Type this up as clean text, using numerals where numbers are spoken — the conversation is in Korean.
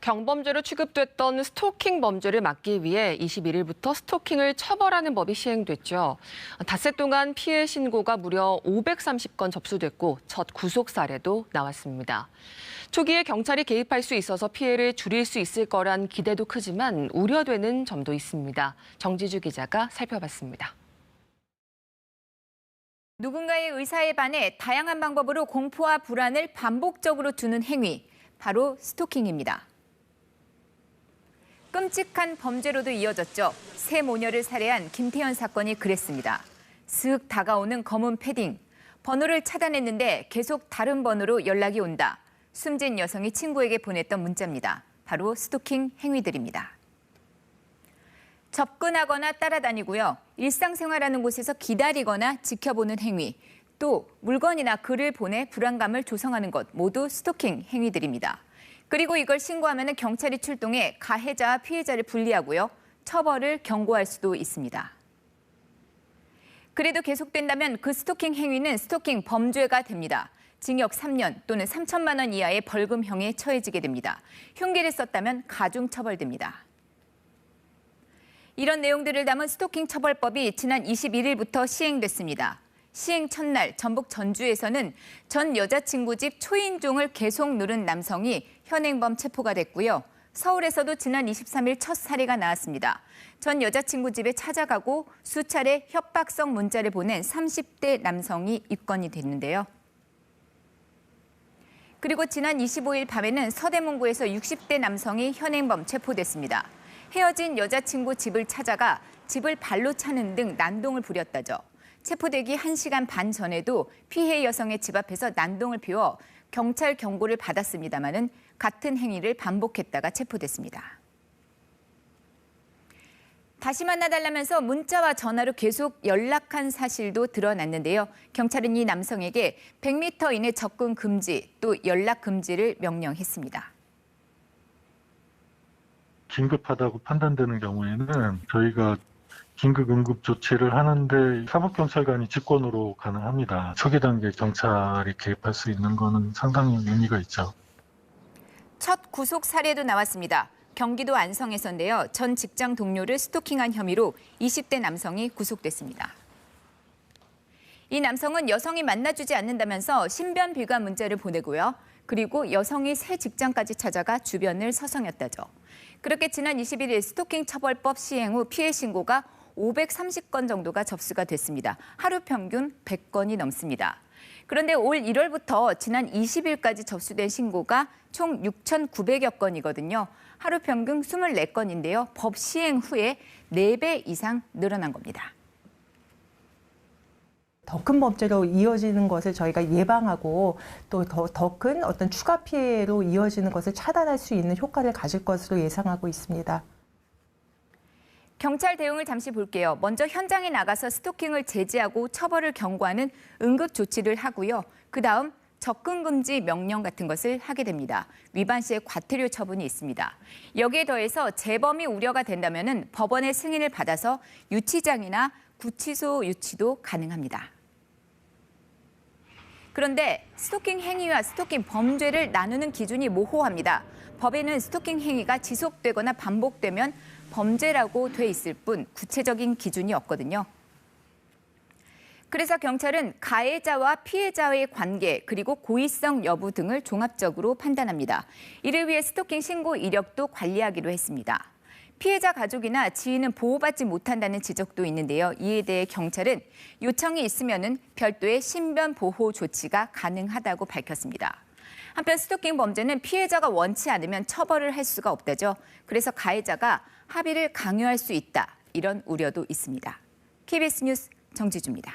경범죄로 취급됐던 스토킹 범죄를 막기 위해 21일부터 스토킹을 처벌하는 법이 시행됐죠. 닷새 동안 피해 신고가 무려 530건 접수됐고 첫 구속 사례도 나왔습니다. 초기에 경찰이 개입할 수 있어서 피해를 줄일 수 있을 거란 기대도 크지만 우려되는 점도 있습니다. 정지주 기자가 살펴봤습니다. 누군가의 의사에 반해 다양한 방법으로 공포와 불안을 반복적으로 주는 행위, 바로 스토킹입니다. 끔찍한 범죄로도 이어졌죠. 새 모녀를 살해한 김태현 사건이 그랬습니다. 슥 다가오는 검은 패딩. 번호를 차단했는데 계속 다른 번호로 연락이 온다. 숨진 여성이 친구에게 보냈던 문자입니다. 바로 스토킹 행위들입니다. 접근하거나 따라다니고요. 일상생활하는 곳에서 기다리거나 지켜보는 행위. 또 물건이나 글을 보내 불안감을 조성하는 것 모두 스토킹 행위들입니다. 그리고 이걸 신고하면 경찰이 출동해 가해자와 피해자를 분리하고요. 처벌을 경고할 수도 있습니다. 그래도 계속된다면 그 스토킹 행위는 스토킹 범죄가 됩니다. 징역 3년 또는 3천만 원 이하의 벌금형에 처해지게 됩니다. 흉기를 썼다면 가중처벌됩니다. 이런 내용들을 담은 스토킹 처벌법이 지난 21일부터 시행됐습니다. 시행 첫날 전북 전주에서는 전 여자친구 집 초인종을 계속 누른 남성이 현행범 체포가 됐고요. 서울에서도 지난 23일 첫 사례가 나왔습니다. 전 여자친구 집에 찾아가고 수차례 협박성 문자를 보낸 30대 남성이 입건이 됐는데요. 그리고 지난 25일 밤에는 서대문구에서 60대 남성이 현행범 체포됐습니다. 헤어진 여자친구 집을 찾아가 집을 발로 차는 등 난동을 부렸다죠. 체포되기 1시간 반 전에도 피해 여성의 집 앞에서 난동을 피워 경찰 경고를 받았습니다마는 같은 행위를 반복했다가 체포됐습니다. 다시 만나달라면서 문자와 전화로 계속 연락한 사실도 드러났는데요. 경찰은 이 남성에게 100m 이내 접근 금지, 또 연락 금지를 명령했습니다. 긴급하다고 판단되는 경우에는 저희가 긴급 응급 조치를 하는데 사법경찰관이 직권으로 가능합니다. 초기 단계 경찰이 개입할 수 있는 거는 상당히 의미가 있죠. 첫 구속 사례도 나왔습니다. 경기도 안성에서인데요. 전 직장 동료를 스토킹한 혐의로 20대 남성이 구속됐습니다. 이 남성은 여성이 만나주지 않는다면서 신변 비관 문자를 보내고요. 그리고 여성이 새 직장까지 찾아가 주변을 서성였다죠. 그렇게 지난 21일 스토킹 처벌법 시행 후 피해 신고가 530건 정도가 접수가 됐습니다. 하루 평균 100건이 넘습니다. 그런데 올 1월부터 지난 20일까지 접수된 신고가 총 6,900여 건이거든요. 하루 평균 24건인데요. 법 시행 후에 4배 이상 늘어난 겁니다. 더 큰 범죄로 이어지는 것을 저희가 예방하고 또 더 큰 어떤 추가 피해로 이어지는 것을 차단할 수 있는 효과를 가질 것으로 예상하고 있습니다. 경찰 대응을 잠시 볼게요. 먼저 현장에 나가서 스토킹을 제지하고 처벌을 경고하는 응급 조치를 하고요. 그다음 접근 금지 명령 같은 것을 하게 됩니다. 위반 시에 과태료 처분이 있습니다. 여기에 더해서 재범이 우려가 된다면 법원의 승인을 받아서 유치장이나 구치소 유치도 가능합니다. 그런데 스토킹 행위와 스토킹 범죄를 나누는 기준이 모호합니다. 법에는 스토킹 행위가 지속되거나 반복되면 범죄라고 돼 있을 뿐 구체적인 기준이 없거든요. 그래서 경찰은 가해자와 피해자의 관계 그리고 고의성 여부 등을 종합적으로 판단합니다. 이를 위해 스토킹 신고 이력도 관리하기로 했습니다. 피해자 가족이나 지인은 보호받지 못한다는 지적도 있는데요. 이에 대해 경찰은 요청이 있으면 별도의 신변 보호 조치가 가능하다고 밝혔습니다. 한편 스토킹 범죄는 피해자가 원치 않으면 처벌을 할 수가 없다죠. 그래서 가해자가 합의를 강요할 수 있다. 이런 우려도 있습니다. KBS 뉴스 정지주입니다.